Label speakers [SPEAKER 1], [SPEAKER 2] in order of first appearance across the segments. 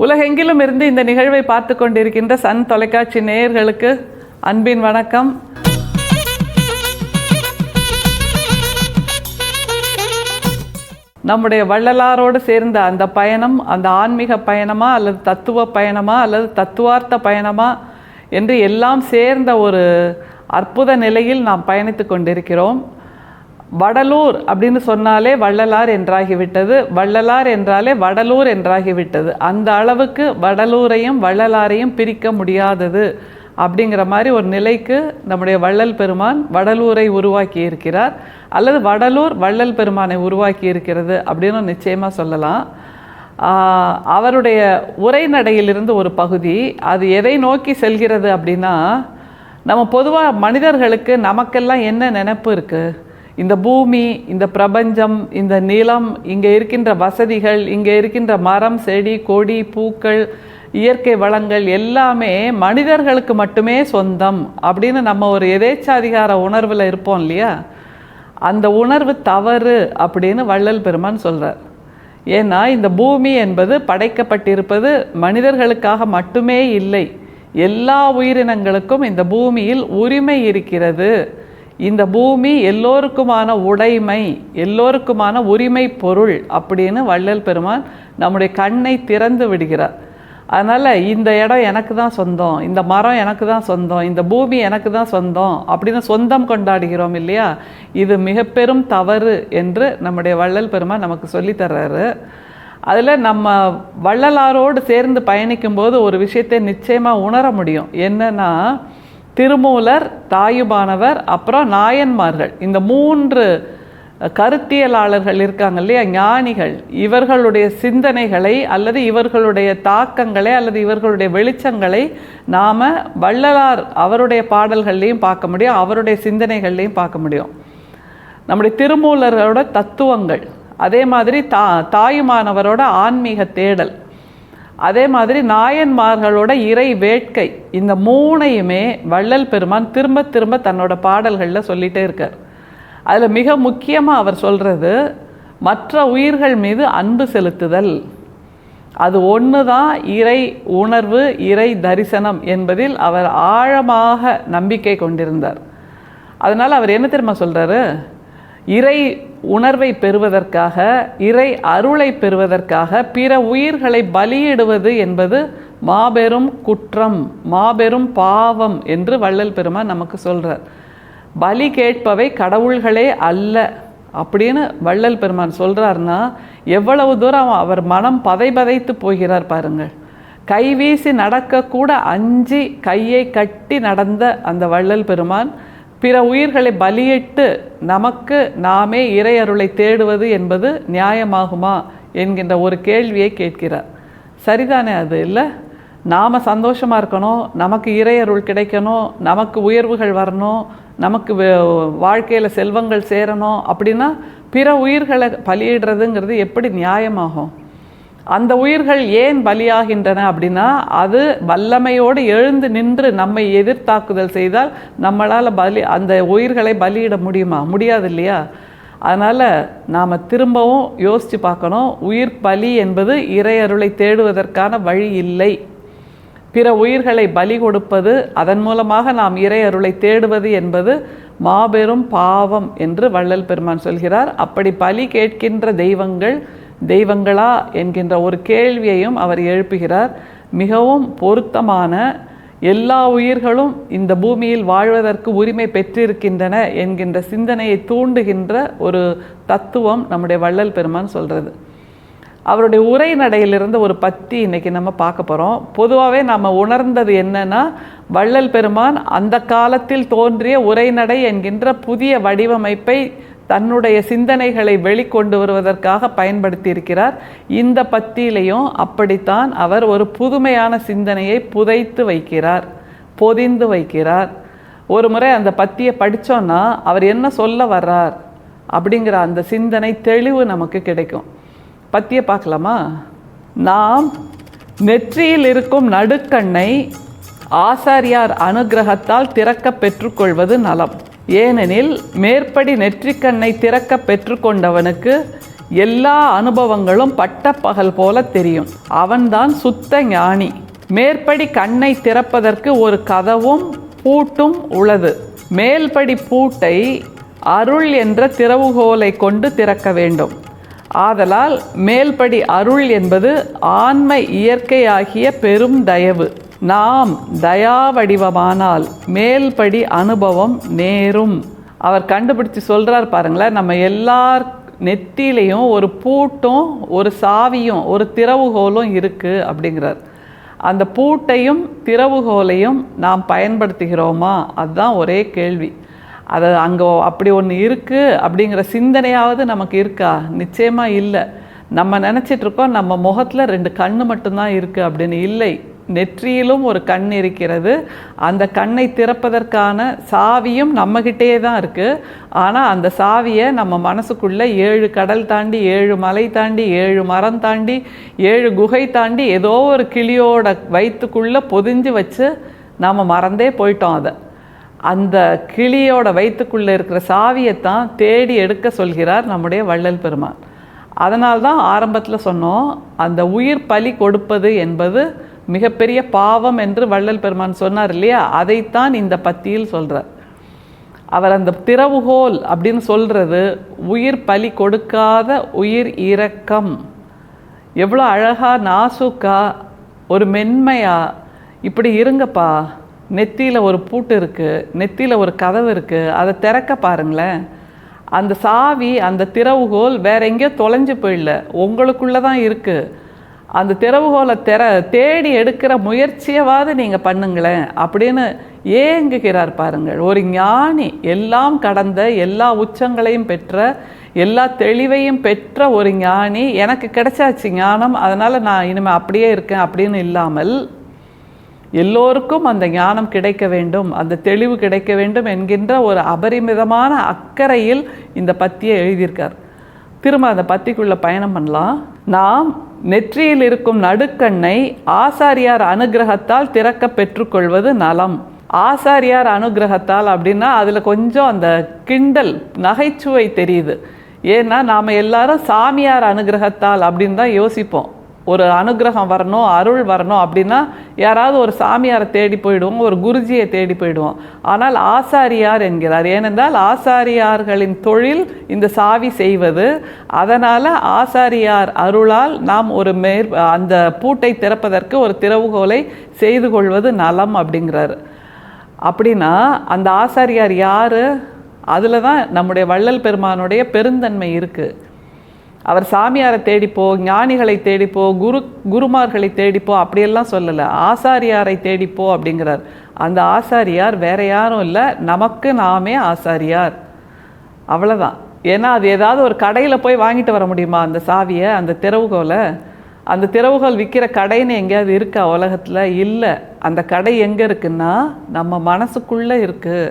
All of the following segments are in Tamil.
[SPEAKER 1] உலகெங்கிலும் இருந்து இந்த நிகழ்வை பார்த்து கொண்டிருக்கின்ற சன் தொலைக்காட்சி நேயர்களுக்கு அன்பின் வணக்கம். நம்முடைய வள்ளலாரோடு சேர்ந்த அந்த பயணம், அந்த ஆன்மீக பயணமா அல்லது தத்துவ பயணமா அல்லது தத்துவார்த்த பயணமா என்று எல்லாம் சேர்ந்த ஒரு அற்புத நிலையில் நாம் பயணித்து கொண்டிருக்கிறோம். வடலூர் அப்படின்னு சொன்னாலே வள்ளலார் என்றாகிவிட்டது, வள்ளலார் என்றாலே வடலூர் என்றாகிவிட்டது. அந்த அளவுக்கு வடலூரையும் வள்ளலாரையும் பிரிக்க முடியாதது அப்படிங்கிற மாதிரி ஒரு நிலைக்கு நம்முடைய வள்ளல் பெருமான் வடலூரை உருவாக்கி இருக்கிறார், அல்லது வடலூர் வள்ளல் பெருமானை உருவாக்கி இருக்கிறது அப்படின்னு நிச்சயமாக சொல்லலாம். அவருடைய உரைநடையிலிருந்து ஒரு பகுதி, அது எதை நோக்கி செல்கிறது அப்படின்னா, நம்ம பொதுவாக மனிதர்களுக்கு நமக்கெல்லாம் என்ன நினைப்பு இருக்குது? இந்த பூமி, இந்த பிரபஞ்சம், இந்த நிலம், இங்கே இருக்கின்ற வசதிகள், இங்கே இருக்கின்ற மரம், செடி, கொடி, பூக்கள், இயற்கை வளங்கள் எல்லாமே மனிதர்களுக்கு மட்டுமே சொந்தம் அப்படின்னு நம்ம ஒரு எதேச்சாதிகார உணர்வில் இருப்போம் இல்லையா? அந்த உணர்வு தவறு அப்படின்னு வள்ளல் பெருமான் சொல்கிறார். ஏன்னா இந்த பூமி என்பது படைக்கப்பட்டிருப்பது மனிதர்களுக்காக மட்டுமே இல்லை, எல்லா உயிரினங்களுக்கும் இந்த பூமியில் உரிமை இருக்கிறது. இந்த பூமி எல்லோருக்குமான உடைமை, எல்லோருக்குமான உரிமை பொருள் அப்படின்னு வள்ளல் பெருமான் நம்முடைய கண்ணை திறந்து விடுகிறார். அதனால் இந்த இடம் எனக்கு தான் சொந்தம், இந்த மரம் எனக்கு தான் சொந்தம், இந்த பூமி எனக்கு தான் சொந்தம் அப்படின்னு சொந்தம் கொண்டாடுகிறோம் இல்லையா? இது மிக பெரும் தவறு என்று நம்முடைய வள்ளல் பெருமான் நமக்கு சொல்லித்தர்றாரு. அதில் நம்ம வள்ளலாரோடு சேர்ந்து பயணிக்கும்போது ஒரு விஷயத்தை நிச்சயமாக உணர முடியும். என்னன்னா, திருமூலர், தாயுமானவர், அப்புறம் நாயன்மார்கள், இந்த 3 கருத்தியலாளர்கள் இருக்காங்க இல்லையா, ஞானிகள், இவர்களுடைய சிந்தனைகளை அல்லது இவர்களுடைய தாக்கங்களை அல்லது இவர்களுடைய வெளிச்சங்களை நாம் வள்ளலார் அவருடைய பாடல்கள்லையும் பார்க்க முடியும், அவருடைய சிந்தனைகள்லையும் பார்க்க முடியும். நம்முடைய திருமூலரோட தத்துவங்கள், அதே மாதிரி தாயுமானவரோட ஆன்மீக தேடல், அதே மாதிரி நாயன்மார்களோட இறை வேட்கை, இந்த 3ஐயுமே வள்ளல் பெருமான் திரும்ப திரும்ப தன்னோட பாடல்களில் சொல்லிகிட்டே இருக்கார். அதில் மிக முக்கியமாக அவர் சொல்கிறது மற்ற உயிர்கள் மீது அன்பு செலுத்துதல். அது ஒன்று தான் இறை உணர்வு, இறை தரிசனம் என்பதில் அவர் ஆழமாக நம்பிக்கை கொண்டிருந்தார். அதனால் அவர் என்ன தெரியுமா சொல்கிறாரு? இறை உணர்வை பெறுவதற்காக, இறை அருளை பெறுவதற்காக பிற உயிர்களை பலியிடுவது என்பது மாபெரும் குற்றம், மாபெரும் பாவம் என்று வள்ளல் பெருமான் நமக்கு சொல்கிறார். பலி கேட்பவை கடவுள்களே அல்ல அப்படின்னு வள்ளல் பெருமான் சொல்கிறார்னா எவ்வளவு தூரம் அவர் மனம் பதைத்து போகிறார் பாருங்கள். கைவீசி நடக்கக்கூட அஞ்சி கையை கட்டி நடந்த அந்த வள்ளல் பெருமான் பிற உயிர்களை பலியிட்டு நமக்கு நாமே இறை அருளை தேடுவது என்பது நியாயமாகுமா என்கின்ற ஒரு கேள்வியை கேட்கிறார். சரிதானே அது? இல்லை, நாம் சந்தோஷமாக இருக்கணும், நமக்கு இறை அருள் கிடைக்கணும், நமக்கு உயர்வுகள் வரணும், நமக்கு வாழ்க்கையில் செல்வங்கள் சேரணும் அப்படின்னா பிற உயிர்களை பலியிடுறதுங்கிறது எப்படி நியாயமாகும்? அந்த உயிர்கள் ஏன் பலியாகின்றன அப்படின்னா, அது வல்லமையோடு எழுந்து நின்று நம்மை எதிர்த்தாக்குதல் செய்தால் நம்மளால் அந்த உயிர்களை பலியிட முடியுமா? முடியாது இல்லையா? அதனால் நாம் திரும்பவும் யோசித்து பார்க்கணும். உயிர் பலி என்பது இறை அருளை தேடுவதற்கான வழி இல்லை. பிற உயிர்களை பலி கொடுப்பது, அதன் மூலமாக நாம் இறை அருளை தேடுவது என்பது மாபெரும் பாவம் என்று வள்ளல் பெருமான் சொல்கிறார். அப்படி பலி கேட்கின்ற தெய்வங்களா என்கின்ற ஒரு கேள்வியையும் அவர் எழுப்புகிறார். மிகவும் பொருத்தமான, எல்லா உயிர்களும் இந்த பூமியில் வாழ்வதற்கு உரிமை பெற்றிருக்கின்றன என்கின்ற சிந்தனையை தூண்டுகின்ற ஒரு தத்துவம் நம்முடைய வள்ளல் பெருமான் சொல்கிறது. அவருடைய உரைநடையிலிருந்து ஒரு பத்தி இன்றைக்கி நம்ம பார்க்க போகிறோம். பொதுவாகவே நம்ம உணர்ந்தது என்னன்னா, வள்ளல் பெருமான் அந்த காலத்தில் தோன்றிய உரைநடை என்கின்ற புதிய வடிவமைப்பை தன்னுடைய சிந்தனைகளை வெளிக்கொண்டு வருவதற்காக பயன்படுத்தி இருக்கிறார். இந்த பத்தியிலையும் அப்படித்தான் அவர் ஒரு புதுமையான சிந்தனையை புதைத்து வைக்கிறார், பொதிந்து வைக்கிறார். ஒரு முறை அந்த பத்தியை படித்தோன்னா அவர் என்ன சொல்ல வர்றார் அப்படிங்கிற அந்த சிந்தனை தெளிவு நமக்கு கிடைக்கும். பத்தியை பார்க்கலாமா? நாம் நெற்றியில் இருக்கும் நடுக்கண்ணை ஆசாரியார் அனுகிரகத்தால் திறக்க பெற்றுக்கொள்வது நலம். ஏனெனில் மேற்படி நெற்றிக்கண்ணை திறக்க பெற்றுக்கொண்டவனுக்கு எல்லா அனுபவங்களும் பட்டப்பகல் போல தெரியும். அவன்தான் சுத்த ஞானி. மேற்படி கண்ணை திறப்பதற்கு ஒரு கதவும் பூட்டும் உள்ளது. மேல்படி பூட்டை அருள் என்ற திறவுகோலை கொண்டு திறக்க வேண்டும். ஆதலால் மேல்படி அருள் என்பது ஆன்ம இயற்கையாகிய பெரும் தயவு. நாம் தயாவடிவமானால் மேல்படி அனுபவம் நேரும். அவர் கண்டுபிடிச்சு சொல்கிறார் பாருங்களேன், நம்ம எல்லார் நெத்திலையும் ஒரு பூட்டும் ஒரு சாவியும் ஒரு திறவுகோலும் இருக்குது அப்படிங்கிறார். அந்த பூட்டையும் திறவுகோலையும் நாம் பயன்படுத்துகிறோமா? அதுதான் ஒரே கேள்வி. அது அங்கே அப்படி ஒன்று இருக்குது அப்படிங்கிற சிந்தனையாவது நமக்கு இருக்கா? நிச்சயமாக இல்லை. நம்ம நினச்சிட்ருக்கோம் நம்ம முகத்தில் 2 கண்ணு மட்டும்தான் இருக்குது அப்படின்னு. இல்லை, நெற்றியிலும் ஒரு கண் இருக்கிறது. அந்த கண்ணை திறப்பதற்கான சாவியும் நம்மகிட்டே தான் இருக்குது. ஆனால் அந்த சாவியை நம்ம மனசுக்குள்ளே 7 கடல் தாண்டி 7 மலை தாண்டி 7 மரம் தாண்டி 7 குகை தாண்டி ஏதோ ஒரு கிளியோட வயிற்றுக்குள்ளே பொதிஞ்சு வச்சு நாம் மறந்தே போயிட்டோம். அதை அந்த கிளியோட வயிற்றுக்குள்ளே இருக்கிற சாவியைத்தான் தேடி எடுக்க சொல்கிறார் நம்முடைய வள்ளல் பெருமான். அதனால்தான் ஆரம்பத்தில் சொன்னோம், அந்த உயிர் பலி கொடுப்பது என்பது மிகப்பெரிய பாவம் என்று வள்ளல் பெருமான் சொன்னார் இல்லையா? அதைத்தான் இந்த பத்தியில் சொல்கிறார். அவர் அந்த திறவுகோல் அப்படின்னு சொல்கிறது உயிர் பலி கொடுக்காத உயிர் இரக்கம். எவ்வளோ அழகா நாசுக்கா ஒரு மென்மையா இப்படி இருங்கப்பா. நெத்தியில் ஒரு பூட்டு இருக்குது, நெத்தியில் ஒரு கதவு இருக்குது, அதை திறக்க பாருங்களேன். அந்த சாவி அந்த திறவுகோல் வேற எங்கேயோ தொலைஞ்சு போயிடல, உங்களுக்குள்ளே தான் இருக்குது. அந்த திறவுகோலை தேடி எடுக்கிற முயற்சியவாது நீங்கள் பண்ணுங்களேன் அப்படின்னு ஏங்குகிறார் பாருங்கள். ஒரு ஞானி, எல்லாம் கடந்த எல்லா உச்சங்களையும் பெற்ற எல்லா தெளிவையும் பெற்ற ஒரு ஞானி, எனக்கு கிடைச்சாச்சு ஞானம் அதனால் நான் இனிமேல் அப்படியே இருக்கேன் அப்படின்னு இல்லாமல், எல்லோருக்கும் அந்த ஞானம் கிடைக்க வேண்டும், அந்த தெளிவு கிடைக்க வேண்டும் என்கின்ற ஒரு அபரிமிதமான அக்கறையில் இந்த பத்தியை எழுதியிருக்கார். திரும்ப அந்த பத்திக்குள்ளே பயணம் பண்ணலாம். நாம் நெற்றியில் இருக்கும் நடுக்கண்ணை ஆசாரியார் அனுகிரகத்தால் திறக்க பெற்றுக்கொள்வது நலம். ஆசாரியார் அனுகிரகத்தால் அப்படின்னா அதில் கொஞ்சம் அந்த கிண்டல் நகைச்சுவை தெரியுது. ஏன்னா நாம் எல்லாரும் சாமியார் அனுகிரகத்தால் அப்படின்னு தான் யோசிப்போம். ஒரு அனுகிரகம் வரணும், அருள் வரணும் அப்படின்னா யாராவது ஒரு சாமியாரை தேடி போயிடுவோம், ஒரு குருஜியை தேடி போயிடுவோம். ஆனால் ஆசாரியார் என்கிறார். ஏனென்றால் ஆசாரியார்களின் தொழில் இந்த சாவி செய்வது. அதனால் ஆசாரியார் அருளால் நாம் ஒரு அந்த பூட்டை திறப்பதற்கு ஒரு திறவுகோலை செய்து கொள்வது நலம் அப்படிங்கிறார். அப்படின்னா அந்த ஆசாரியார் யார்? அதில் தான் நம்முடைய வள்ளல் பெருமானுடைய பெருந்தன்மை இருக்குது. அவர் சாமியாரை தேடிப்போ, ஞானிகளை தேடிப்போ, குருமார்களை தேடிப்போ அப்படியெல்லாம் சொல்லலை. ஆசாரியாரை தேடிப்போ அப்படிங்கிறார். அந்த ஆசாரியார் வேற யாரும் இல்லை, நமக்கு நாமே ஆசாரியார். அவ்வளோதான். ஏன்னா அது ஏதாவது ஒரு கடையில் போய் வாங்கிட்டு வர முடியுமா அந்த சாவியை, அந்த திறவுகோலை? அந்த திறவுகோல் விற்கிற கடைன்னு எங்கேயாவது இருக்கா உலகத்தில்? இல்லை. அந்த கடை எங்கே இருக்குன்னா நம்ம மனசுக்குள்ளே இருக்குது.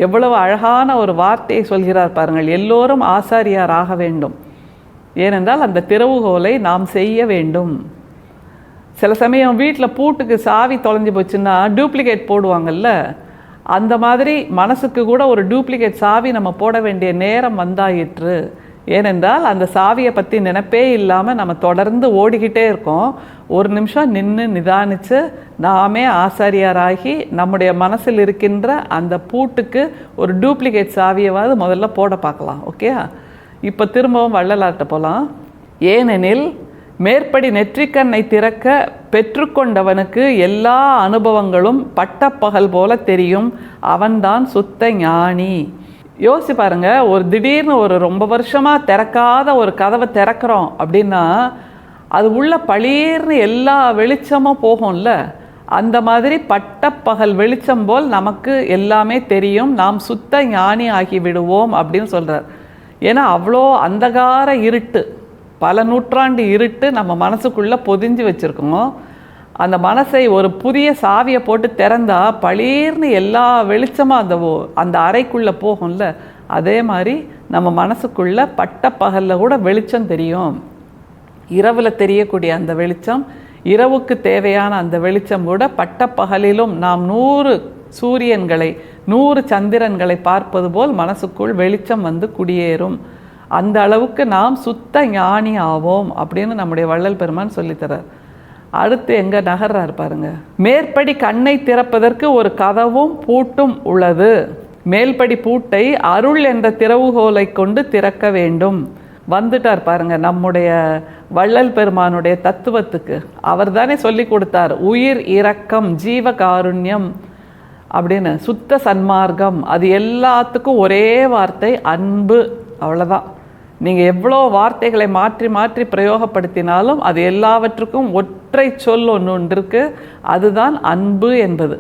[SPEAKER 1] எவ்வளவு அழகான ஒரு வார்த்தையை சொல்கிறார் பாருங்கள். எல்லோரும் ஆசாரியார் ஆக வேண்டும். ஏனென்றால் அந்த திறவுகோலை நாம் செய்ய வேண்டும். சில சமயம் வீட்டில் பூட்டுக்கு சாவி தொலைஞ்சு போச்சுன்னா டூப்ளிகேட் போடுவாங்கல்ல, அந்த மாதிரி மனசுக்கு கூட ஒரு டூப்ளிகேட் சாவி நம்ம போட வேண்டிய நேரம் வந்தாயிற்று. ஏனென்றால் அந்த சாவியை பற்றி நினைப்பே இல்லாமல் நம்ம தொடர்ந்து ஓடிக்கிட்டே இருக்கோம். ஒரு நிமிஷம் நின்று நிதானித்து நாமே ஆசாரியாராகி நம்முடைய மனசில் இருக்கின்ற அந்த பூட்டுக்கு ஒரு டூப்ளிகேட் சாவியவாது முதல்ல போட பார்க்கலாம். ஓகே, இப்போ திரும்பவும் வள்ளலார்ட்ட போகலாம். ஏனெனில் மேற்படி நெற்றிக்கண்ணை திறக்க பெற்றுக்கொண்டவனுக்கு எல்லா அனுபவங்களும் பட்டப்பகல் போல தெரியும். அவன்தான் சுத்த ஞானி. யோசிச்சு பாருங்க, ஒரு திடீர்னு ஒரு ரொம்ப வருஷமாக திறக்காத ஒரு கதவை திறக்கிறோம் அப்படின்னா அது உள்ள பளீர்னு எல்லா வெளிச்சமும் போகும்ல. அந்த மாதிரி பட்டப்பகல் வெளிச்சம் போல் நமக்கு எல்லாமே தெரியும். நாம் சுத்த ஞானி ஆகி விடுவோம் அப்படின்னு சொல்கிறார். ஏன்னா அவ்வளோ அந்தகார இருட்டு, பல நூற்றாண்டு இருட்டு நம்ம மனசுக்குள்ளே பொதிஞ்சு வச்சுருக்கோம். அந்த மனசை ஒரு புதிய சாவியை போட்டு திறந்தா பளீர்னு எல்லா வெளிச்சமாக அந்த அறைக்குள்ளே போகும்ல. அதே மாதிரி நம்ம மனசுக்குள்ளே பட்டப்பகலில் கூட வெளிச்சம் தெரியும். இரவில் தெரியக்கூடிய அந்த வெளிச்சம், இரவுக்கு தேவையான அந்த வெளிச்சம் கூட பட்டப்பகலிலும் நாம் 100 சூரியன்களை 100 சந்திரன்களை பார்ப்பது போல் மனசுக்குள் வெளிச்சம் வந்து குடியேறும். அந்த அளவுக்கு நாம் சுத்த ஞானி ஆவோம் அப்படின்னு நம்முடைய வள்ளல் பெருமான் சொல்லித்தரார். அடுத்து எங்க நகர்றார் பாருங்க. மேற்படி கண்ணை திறப்பதற்கு ஒரு கதவும் பூட்டும் உள்ளது. மேல்படி பூட்டை அருள் என்ற திறவுகோலை கொண்டு திறக்க வேண்டும். வந்துட்டார் பாருங்க நம்முடைய வள்ளல் பெருமானுடைய தத்துவத்துக்கு. அவர் தானே சொல்லி கொடுத்தார் உயிர் இரக்கம் ஜீவகாருண்யம் அப்படின்னு, சுத்த சன்மார்க்கம். அது எல்லாத்துக்கும் ஒரே வார்த்தை அன்பு, அவ்வளோதான். நீங்கள் எவ்வளோ வார்த்தைகளை மாற்றி மாற்றி பிரயோகப்படுத்தினாலும் அது எல்லாவற்றுக்கும் ஒற்றை சொல் ஒன்று இருக்கு, அதுதான் அன்பு என்பது.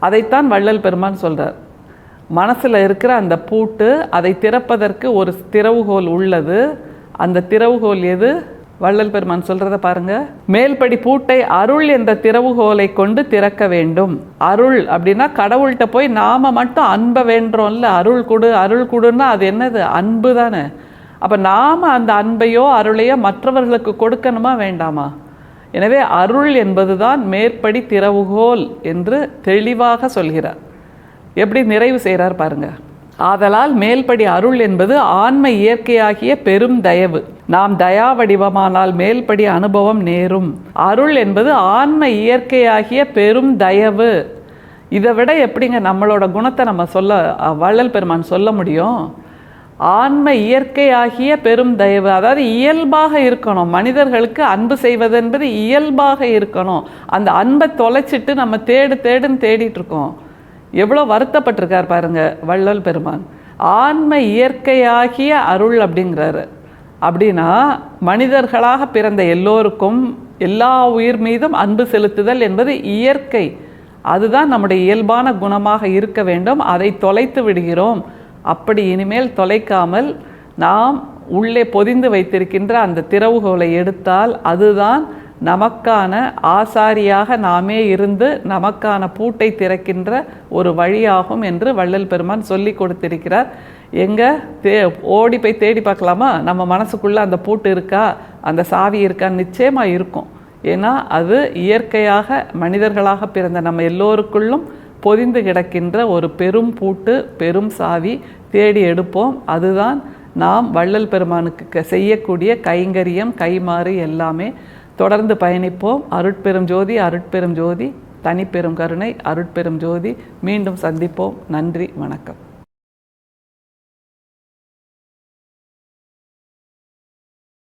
[SPEAKER 1] அதைத்தான் வள்ளல் பெருமான் சொல்கிறார். மனசில் இருக்கிற அந்த பூட்டு, அதை திறப்பதற்கு ஒரு திறவுகோல் உள்ளது. அந்த திறவுகோல் எது? வள்ளல் பெருமான் சொல்றத பாருங்க. மேல்படி பூட்டை அருள் என்ற திறவுகோலை கொண்டு திறக்க வேண்டும். அருள் அப்படின்னா கடவுள்கிட்ட போய் நாம மட்டும் அன்பை வேண்டுறோம்ல, அருள் கொடு அருள் கொடுன்னா அது என்னது? அன்பு தானே. அப்போ நாம் அந்த அன்பையோ அருளையோ மற்றவர்களுக்கு கொடுக்கணுமா வேண்டாமா? எனவே அருள் என்பது தான் மேற்படி திறவுகோல் என்று தெளிவாக சொல்கிறார். எப்படி நிறைவு செய்கிறார் பாருங்க. ஆதலால் மேல்படி அருள் என்பது ஆன்ம இயற்கையாகிய பெரும் தயவு. நாம் தயா வடிவமானால் மேல்படி அனுபவம் நேரும். அருள் என்பது ஆன்ம இயற்கையாகிய பெரும் தயவு. இதை விட எப்படிங்க நம்மளோட குணத்தை நம்ம வள்ளல் பெருமான் சொல்ல முடியும்? ஆன்ம இயற்கையாகிய பெரும் தயவு, அதாவது இயல்பாக இருக்கணும். மனிதர்களுக்கு அன்பு செய்வது என்பது இயல்பாக இருக்கணும். அந்த அன்பை தொலைச்சிட்டு நம்ம தேடுன்னு தேடிட்டு இருக்கோம். எவ்வளோ வருத்தப்பட்டிருக்கார் பாருங்க வள்ளல் பெருமான். ஆன்ம இயற்கையாகிய அருள் அப்படிங்கிறாரு. அப்படின்னா மனிதர்களாக பிறந்த எல்லோருக்கும் எல்லா உயிர் மீதும் அன்பு செலுத்துதல் என்பது இயற்கை. அதுதான் நம்முடைய இயல்பான குணமாக இருக்க வேண்டும். அதை தொலைத்து விடுகிறோம். அப்படி இனிமேல் தொலைக்காமல் நாம் உள்ளே பொதிந்து வைத்திருக்கின்ற அந்த திறவுகோலை எடுத்தால் அதுதான் நமக்கான ஆசாரியாக நாமே இருந்து நமக்கான பூட்டை திறக்கின்ற ஒரு வழியாகும் என்று வள்ளல் பெருமான் சொல்லி கொடுத்திருக்கிறார். ஓடி போய் தேடி பார்க்கலாமா? நம்ம மனசுக்குள்ளே அந்த பூட்டு இருக்கா, அந்த சாவி இருக்கான்னு நிச்சயமாக இருக்கும். ஏன்னா அது இயற்கையாக மனிதர்களாக பிறந்த நம்ம எல்லோருக்குள்ளும் பொதிந்து கிடக்கின்ற ஒரு பெரும் பூட்டு, பெரும் சாவி. தேடி எடுப்போம். அதுதான் நாம் வள்ளல் பெருமானுக்கு செய்யக்கூடிய கைங்கரியம், கைமாறு எல்லாமே. தொடர்ந்து பயணிப்போம். அருட்பெரும் ஜோதி, அருட்பெரும் ஜோதி, தனிப்பெரும் கருணை, அருட்பெரும் ஜோதி. மீண்டும் சந்திப்போம். நன்றி, வணக்கம்.